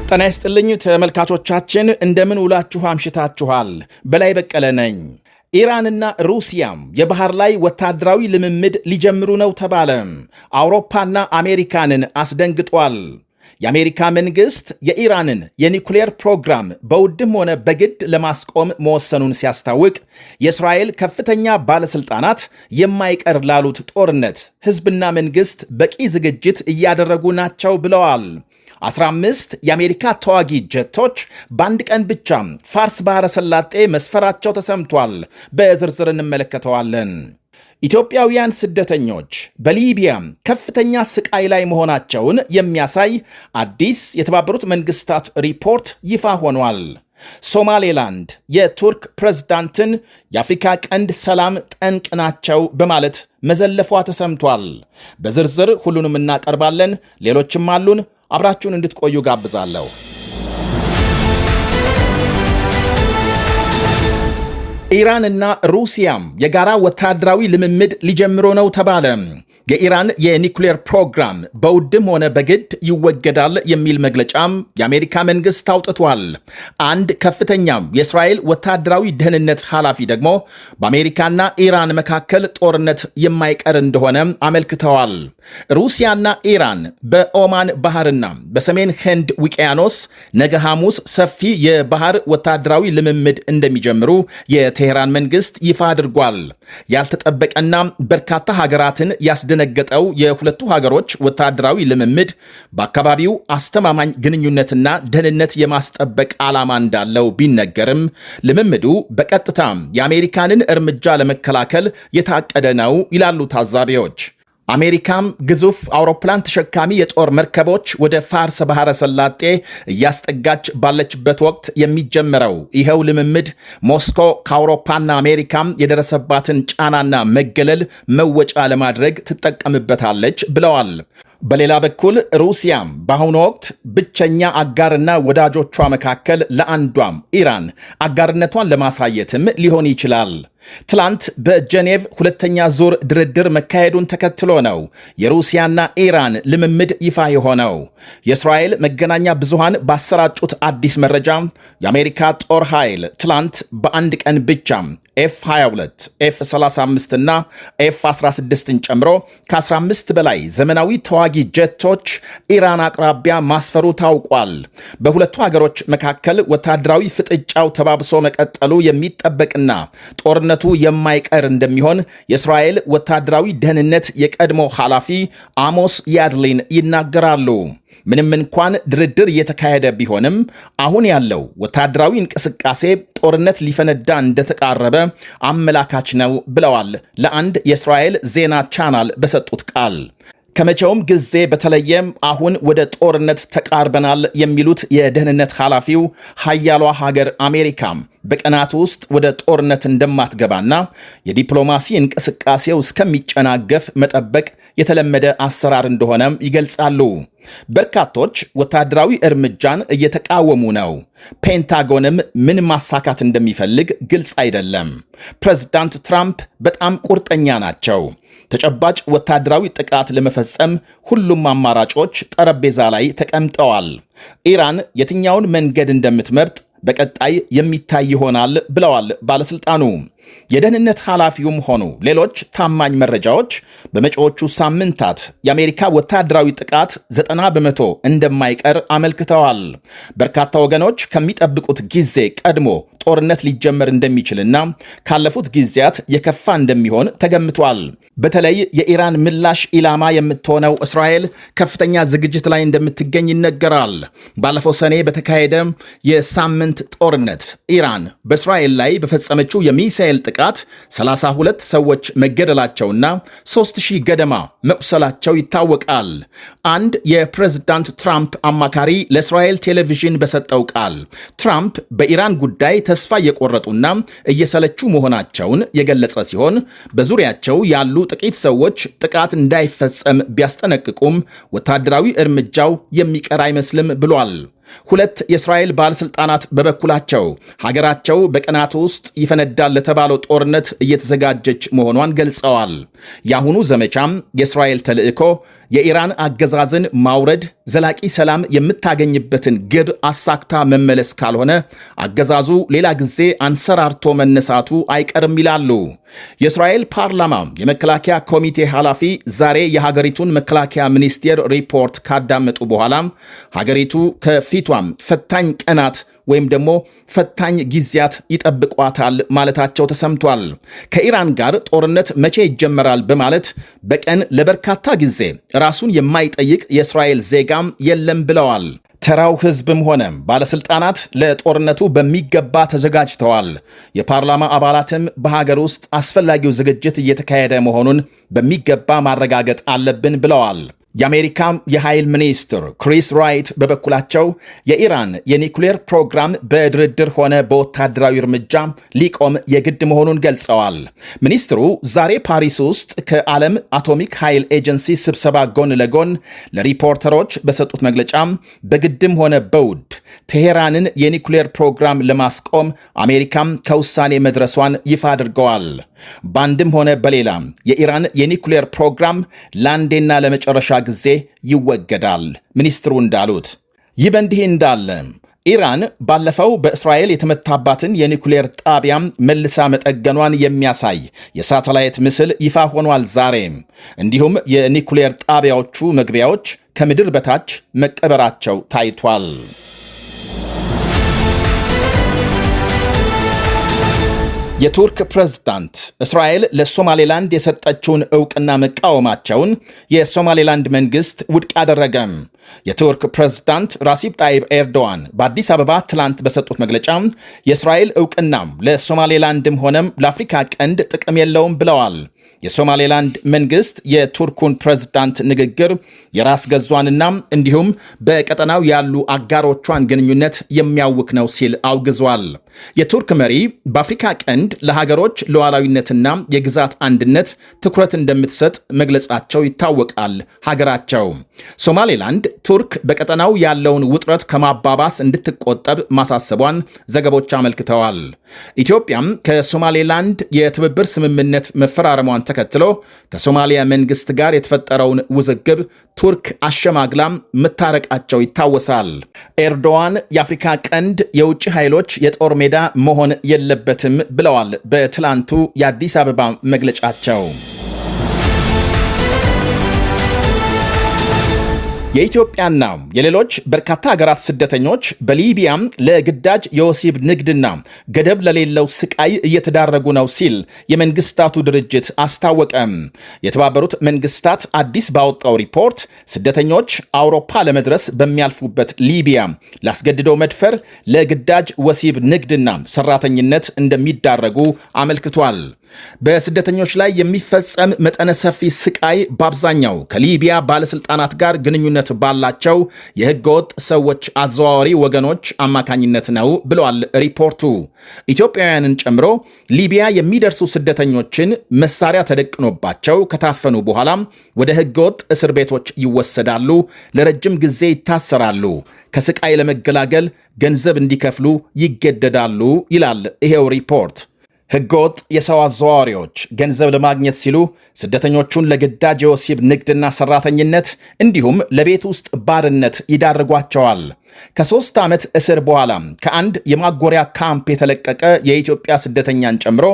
ጤና ይስጥልኝ ተመልካቾቻችን፣ እንደምን ውላችሁ አምሽታችኋል? በላይ በቀለ ነኝ። ኢራንና ሩሲያም የባህር ላይ ወታደራዊ ልምምድ ሊጀምሩ ነው ተባለ። አውሮፓና አሜሪካንን አስደንግጧል። የአሜሪካ መንግስት የኢራንን የኒውክሌር ፕሮግራም በውድም ሆነ በግድ ለማስቆም መወሰኑን ሲያስታውቅ፣ የእስራኤል ከፍተኛ ባለስልጣናት የማይቀር ላሉት ጦርነት ህዝብና መንግስት በቂ ዝግጅት እያደረጉ ናቸው ብለዋል። 15 የአሜሪካ ተዋጊ ጀቶች በአንድ ቀን ብቻ ፋርስ ባህረ ሰላጤ መስፈራቸው ተሰምቷል። በዝርዝር እንመለከተዋለን። ኢትዮጵያውያን ስደተኞች በሊቢያ ከፍተኛ ስቃይ ላይ መሆናቸውን የሚያሳይ አዲስ የተባበሩት መንግስታት ሪፖርት ይፋ ሆኗል። ሶማሌላንድ የቱርክ ፕሬዝዳንትን የአፍሪካ ቀንድ ሰላም ጠንቅ ናቸው በማለት መዘለፏ ተሰምቷል። በዝርዝር ሁሉንም እናቀርባለን። ሌሎችም አሉን። አብራችሁን እንድትቆዩ ጋብዛለሁ። ኢራንና ሩሲያም የጋራ ወታደራዊ ልምምድ ሊጀምሩ ነው ተባለ። የኢራን የኒውክሌር ፕሮግራም በውድም ሆነ በግድ ይወገዳል የሚል መግለጫም የአሜሪካ መንግስት አውጥቷል። አንድ ከፍተኛም የእስራኤል ወታደራዊ ደህንነት ኃላፊ ደግሞ በአሜሪካና ኢራን መካከል ጦርነት የማይቀር እንደሆነ አመልክተዋል። ሩሲያና ኢራን በኦማን ባህርና በሰሜን ህንድ ውቅያኖስ ነገ ሐሙስ ሰፊ የባህር ወታደራዊ ልምምድ እንደሚጀምሩ የቴህራን መንግስት ይፋ አድርጓል። ያልተጠበቀና በርካታ ሀገራትን ያስደነገጠው የሁለቱ ሀገሮች ወታደራዊ ልምምድ በአካባቢው አስተማማኝ ግንኙነትና ደህንነት የማስጠበቅ ዓላማ እንዳለው ቢነገርም ልምምዱ በቀጥታ የአሜሪካንን እርምጃ ለመከላከል የታቀደ ነው ይላሉ ታዛቢዎች። አሜሪካም ግዙፍ አውሮፕላን ተሸካሚ የጦር መርከቦች ወደ ፋርስ ባህረ ሰላጤ እያስጠጋች ባለችበት ወቅት የሚጀመረው ይኸው ልምምድ ሞስኮ ከአውሮፓና አሜሪካም የደረሰባትን ጫናና መገለል መወጫ ለማድረግ ትጠቀምበታለች ብለዋል። በሌላ በኩል ሩሲያም በአሁኑ ወቅት ብቸኛ አጋርና ወዳጆቿ መካከል ለአንዷም ኢራን አጋርነቷን ለማሳየትም ሊሆን ይችላል። ትላንት በጄኔቭ ሁለተኛ ዙር ድርድር መካሄዱን ተከትሎ ነው የሩሲያና ኢራን ልምምድ ይፋ የሆነው። የእስራኤል መገናኛ ብዙሃን ባሰራጩት አዲስ መረጃ የአሜሪካ ጦር ኃይል ትላንት በአንድ ቀን ብቻ ኤፍ-22፣ ኤፍ-35 እና ኤፍ-16ን ጨምሮ ከ15 በላይ ዘመናዊ ተዋጊ ጀቶች ኢራን አቅራቢያ ማስፈሩ ታውቋል። በሁለቱ ሀገሮች መካከል ወታደራዊ ፍጥጫው ተባብሶ መቀጠሉ የሚጠበቅና ጦርነቱ የማይቀር እንደሚሆን የእስራኤል ወታደራዊ ደህንነት የቀድሞ ኃላፊ አሞስ ያድሊን ይናገራሉ። ምንም እንኳን ድርድር እየተካሄደ ቢሆንም አሁን ያለው ወታደራዊ እንቅስቃሴ ጦርነት ሊፈነዳ እንደተቃረበ አመላካች ነው ብለዋል ለአንድ የእስራኤል ዜና ቻናል በሰጡት ቃል። ከመቼውም ጊዜ በተለየም አሁን ወደ ጦርነት ተቃርበናል የሚሉት የደህንነት ኃላፊው ሀያሏ ሀገር አሜሪካም በቀናት ውስጥ ወደ ጦርነት እንደማትገባና የዲፕሎማሲ እንቅስቃሴው እስከሚጨናገፍ መጠበቅ የተለመደ አሰራር እንደሆነም ይገልጻሉ። በርካቶች ወታደራዊ እርምጃን እየተቃወሙ ነው። ፔንታጎንም ምን ማሳካት እንደሚፈልግ ግልጽ አይደለም። ፕሬዝዳንት ትራምፕ በጣም ቁርጠኛ ናቸው። ተጨባጭ ወታደራዊ ጥቃት ለመፈጸም ሁሉም አማራጮች ጠረጴዛ ላይ ተቀምጠዋል። ኢራን የትኛውን መንገድ እንደምትመርጥ በቀጣይ የሚታይ ይሆናል ብለዋል ባለስልጣኑ። የደህንነት ኃላፊውም ሆኑ ሌሎች ታማኝ መረጃዎች በመጪዎቹ ሳምንታት የአሜሪካ ወታደራዊ ጥቃት 90 በመቶ እንደማይቀር አመልክተዋል። በርካታ ወገኖች ከሚጠብቁት ጊዜ ቀድሞ ጦርነት ሊጀመር እንደሚችልና ካለፉት ጊዜያት የከፋ እንደሚሆን ተገምቷል። በተለይ የኢራን ምላሽ ኢላማ የምትሆነው እስራኤል ከፍተኛ ዝግጅት ላይ እንደምትገኝ ይነገራል። ባለፈው ሰኔ በተካሄደ የሳምንት ጦርነት ኢራን በእስራኤል ላይ በፈጸመችው የሚሳኤል ጥቃት 32 ሰዎች መገደላቸውና 3000 ገደማ መቁሰላቸው ይታወቃል። አንድ የፕሬዝዳንት ትራምፕ አማካሪ ለእስራኤል ቴሌቪዥን በሰጠው ቃል ትራምፕ በኢራን ጉዳይ ተስፋ እየቆረጡና እየሰለቹ መሆናቸውን የገለጸ ሲሆን በዙሪያቸው ያሉ ጥቂት ሰዎች ጥቃት እንዳይፈጸም ቢያስጠነቅቁም ወታደራዊ እርምጃው የሚቀር አይመስልም ብሏል። ሁለት የእስራኤል ባለስልጣናት በበኩላቸው ሀገራቸው በቀናት ውስጥ ይፈነዳል ለተባለው ጦርነት እየተዘጋጀች መሆኗን ገልጸዋል። የአሁኑ ዘመቻም የእስራኤል ተልዕኮ የኢራን አገዛዝን ማውረድ ዘላቂ ሰላም የምታገኝበትን ግብ አሳክታ መመለስ ካልሆነ አገዛዙ ሌላ ጊዜ አንሰራርቶ መነሳቱ አይቀርም ይላሉ። የእስራኤል ፓርላማ የመከላከያ ኮሚቴ ኃላፊ ዛሬ የሀገሪቱን መከላከያ ሚኒስቴር ሪፖርት ካዳመጡ በኋላ ሀገሪቱ ከፊቷም ፈታኝ ቀናት ወይም ደግሞ ፈታኝ ጊዜያት ይጠብቋታል ማለታቸው ተሰምቷል። ከኢራን ጋር ጦርነት መቼ ይጀመራል በማለት በቀን ለበርካታ ጊዜ ራሱን የማይጠይቅ የእስራኤል ዜጋም የለም ብለዋል። ተራው ሕዝብም ሆነ ባለስልጣናት ለጦርነቱ በሚገባ ተዘጋጅተዋል። የፓርላማ አባላትም በሀገር ውስጥ አስፈላጊው ዝግጅት እየተካሄደ መሆኑን በሚገባ ማረጋገጥ አለብን ብለዋል። የአሜሪካ የኃይል ሚኒስትር ክሪስ ራይት በበኩላቸው የኢራን የኒኩሌር ፕሮግራም በድርድር ሆነ በወታደራዊ እርምጃ ሊቆም የግድ መሆኑን ገልጸዋል። ሚኒስትሩ ዛሬ ፓሪስ ውስጥ ከዓለም አቶሚክ ኃይል ኤጀንሲ ስብሰባ ጎን ለጎን ለሪፖርተሮች በሰጡት መግለጫ በግድም ሆነ በውድ ቴሄራንን የኒኩሌር ፕሮግራም ለማስቆም አሜሪካም ከውሳኔ መድረሷን ይፋ አድርገዋል። በአንድም ሆነ በሌላ የኢራን የኒኩሌር ፕሮግራም ለአንዴና ለመጨረሻ ጊዜ ይወገዳል ሚኒስትሩ እንዳሉት። ይህ በእንዲህ እንዳለ ኢራን ባለፈው በእስራኤል የተመታባትን የኒኩሌር ጣቢያም መልሳ መጠገኗን የሚያሳይ የሳተላይት ምስል ይፋ ሆኗል ዛሬ። እንዲሁም የኒኩሌር ጣቢያዎቹ መግቢያዎች ከምድር በታች መቀበራቸው ታይቷል። የቱርክ ፕሬዝዳንት እስራኤል ለሶማሌላንድ የሰጠችውን ዕውቅና መቃወማቸውን የሶማሌላንድ መንግሥት ውድቅ አደረገም። የቱርክ ፕሬዝዳንት ራሲብ ጣይብ ኤርዶዋን በአዲስ አበባ ትላንት በሰጡት መግለጫ የእስራኤል ዕውቅናም ለሶማሌላንድም ሆነም ለአፍሪካ ቀንድ ጥቅም የለውም ብለዋል። የሶማሌላንድ መንግሥት የቱርኩን ፕሬዝዳንት ንግግር የራስ ገዟንና እንዲሁም በቀጠናው ያሉ አጋሮቿን ግንኙነት የሚያውክ ነው ሲል አውግዟል። የቱርክ መሪ በአፍሪካ ቀንድ ለሀገሮች ሉዓላዊነትና የግዛት አንድነት ትኩረት እንደምትሰጥ መግለጻቸው ይታወቃል። ሀገራቸው ሶማሌላንድ ቱርክ በቀጠናው ያለውን ውጥረት ከማባባስ እንድትቆጠብ ማሳሰቧን ዘገቦች አመልክተዋል። ኢትዮጵያም ከሶማሌላንድ የትብብር ስምምነት መፈራረሟን ተከትሎ ከሶማሊያ መንግስት ጋር የተፈጠረውን ውዝግብ ቱርክ አሸማግላም መታረቃቸው ይታወሳል። ኤርዶዋን የአፍሪካ ቀንድ የውጭ ኃይሎች የጦር ሜዳ መሆን የለበትም ብለዋል በትላንቱ የአዲስ አበባ መግለጫቸው። የኢትዮጵያና የሌሎች በርካታ ሀገራት ስደተኞች በሊቢያም ለግዳጅ የወሲብ ንግድና ገደብ ለሌለው ስቃይ እየተዳረጉ ነው ሲል የመንግስታቱ ድርጅት አስታወቀም። የተባበሩት መንግስታት አዲስ ባወጣው ሪፖርት ስደተኞች አውሮፓ ለመድረስ በሚያልፉበት ሊቢያ ላስገድደው መድፈር፣ ለግዳጅ ወሲብ ንግድና ሰራተኝነት እንደሚዳረጉ አመልክቷል። በስደተኞች ላይ የሚፈጸም መጠነ ሰፊ ስቃይ በአብዛኛው ከሊቢያ ባለስልጣናት ጋር ግንኙነት ባላቸው የህገወጥ ሰዎች አዘዋዋሪ ወገኖች አማካኝነት ነው ብለዋል ሪፖርቱ። ኢትዮጵያውያንን ጨምሮ ሊቢያ የሚደርሱ ስደተኞችን መሳሪያ ተደቅኖባቸው ከታፈኑ በኋላም ወደ ህገወጥ እስር ቤቶች ይወሰዳሉ፣ ለረጅም ጊዜ ይታሰራሉ፣ ከስቃይ ለመገላገል ገንዘብ እንዲከፍሉ ይገደዳሉ ይላል ይሄው ሪፖርት። ህገወጥ የሰው አዘዋዋሪዎች ገንዘብ ለማግኘት ሲሉ ስደተኞቹን ለግዳጅ የወሲብ ንግድና ሰራተኝነት እንዲሁም ለቤት ውስጥ ባርነት ይዳርጓቸዋል። ከ3 ዓመት እስር በኋላ ከአንድ የማጎሪያ ካምፕ የተለቀቀ የኢትዮጵያ ስደተኛን ጨምሮ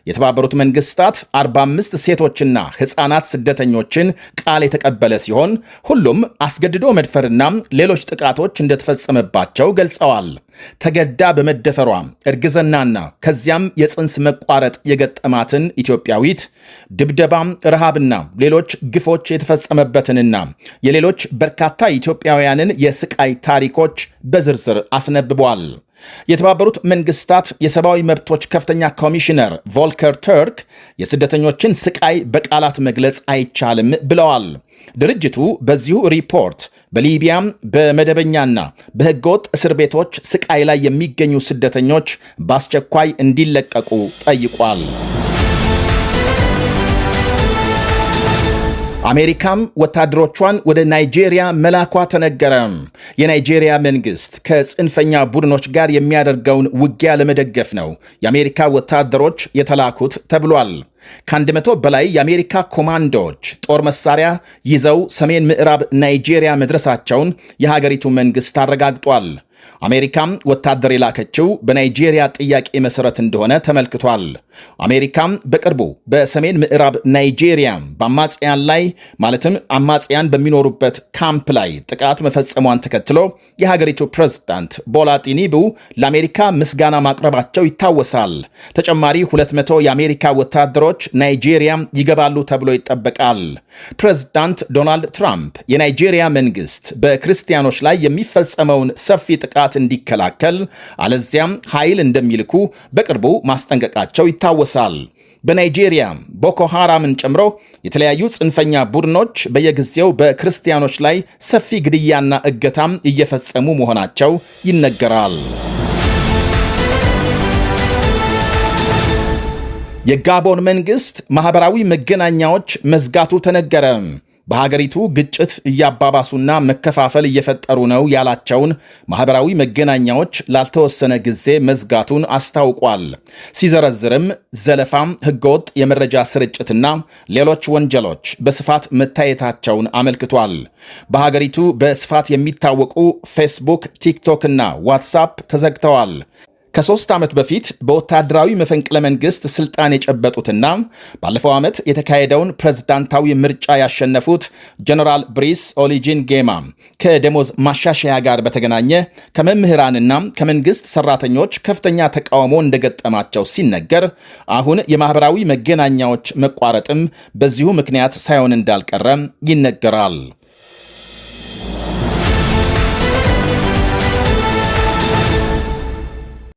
የተባበሩት መንግስታት 45 ሴቶችና ሕፃናት ስደተኞችን ቃል የተቀበለ ሲሆን ሁሉም አስገድዶ መድፈርና ሌሎች ጥቃቶች እንደተፈጸመባቸው ገልጸዋል። ተገዳ በመደፈሯ እርግዝናና ከዚያም የጽንስ መቋረጥ የገጠማትን ኢትዮጵያዊት ድብደባም፣ ረሃብና ሌሎች ግፎች የተፈጸመበትንና የሌሎች በርካታ ኢትዮጵያውያንን የስቃይ ታሪኮች በዝርዝር አስነብቧል። የተባበሩት መንግስታት የሰብአዊ መብቶች ከፍተኛ ኮሚሽነር ቮልከር ተርክ የስደተኞችን ስቃይ በቃላት መግለጽ አይቻልም ብለዋል። ድርጅቱ በዚሁ ሪፖርት በሊቢያም በመደበኛና በህገወጥ እስር ቤቶች ስቃይ ላይ የሚገኙ ስደተኞች በአስቸኳይ እንዲለቀቁ ጠይቋል። አሜሪካም ወታደሮቿን ወደ ናይጄሪያ መላኳ ተነገረ። የናይጄሪያ መንግስት ከጽንፈኛ ቡድኖች ጋር የሚያደርገውን ውጊያ ለመደገፍ ነው የአሜሪካ ወታደሮች የተላኩት ተብሏል። ከ100 በላይ የአሜሪካ ኮማንዶዎች ጦር መሳሪያ ይዘው ሰሜን ምዕራብ ናይጄሪያ መድረሳቸውን የሀገሪቱ መንግሥት አረጋግጧል። አሜሪካም ወታደር የላከችው በናይጄሪያ ጥያቄ መሠረት እንደሆነ ተመልክቷል። አሜሪካም በቅርቡ በሰሜን ምዕራብ ናይጄሪያ በአማጽያን ላይ ማለትም አማጽያን በሚኖሩበት ካምፕ ላይ ጥቃት መፈጸሟን ተከትሎ የሀገሪቱ ፕሬዝዳንት ቦላ ቲኑቡ ለአሜሪካ ምስጋና ማቅረባቸው ይታወሳል። ተጨማሪ 200 የአሜሪካ ወታደሮች ናይጄሪያ ይገባሉ ተብሎ ይጠበቃል። ፕሬዝዳንት ዶናልድ ትራምፕ የናይጄሪያ መንግስት በክርስቲያኖች ላይ የሚፈጸመውን ሰፊ ጥቃት እንዲከላከል አለዚያም ኃይል እንደሚልኩ በቅርቡ ማስጠንቀቃቸው ይታወሳል። በናይጄሪያ ቦኮ ሃራምን ጨምሮ የተለያዩ ጽንፈኛ ቡድኖች በየጊዜው በክርስቲያኖች ላይ ሰፊ ግድያና እገታም እየፈጸሙ መሆናቸው ይነገራል። የጋቦን መንግስት ማህበራዊ መገናኛዎች መዝጋቱ ተነገረ። በሀገሪቱ ግጭት እያባባሱና መከፋፈል እየፈጠሩ ነው ያላቸውን ማህበራዊ መገናኛዎች ላልተወሰነ ጊዜ መዝጋቱን አስታውቋል። ሲዘረዝርም ዘለፋም፣ ህገወጥ የመረጃ ስርጭትና ሌሎች ወንጀሎች በስፋት መታየታቸውን አመልክቷል። በሀገሪቱ በስፋት የሚታወቁ ፌስቡክ፣ ቲክቶክ እና ዋትሳፕ ተዘግተዋል። ከ3 ዓመት በፊት በወታደራዊ መፈንቅለ መንግስት ስልጣን የጨበጡትና ባለፈው ዓመት የተካሄደውን ፕሬዝዳንታዊ ምርጫ ያሸነፉት ጀነራል ብሪስ ኦሊጂን ጌማ ከደሞዝ ማሻሻያ ጋር በተገናኘ ከመምህራንና ከመንግስት ሰራተኞች ከፍተኛ ተቃውሞ እንደገጠማቸው ሲነገር፣ አሁን የማህበራዊ መገናኛዎች መቋረጥም በዚሁ ምክንያት ሳይሆን እንዳልቀረ ይነገራል።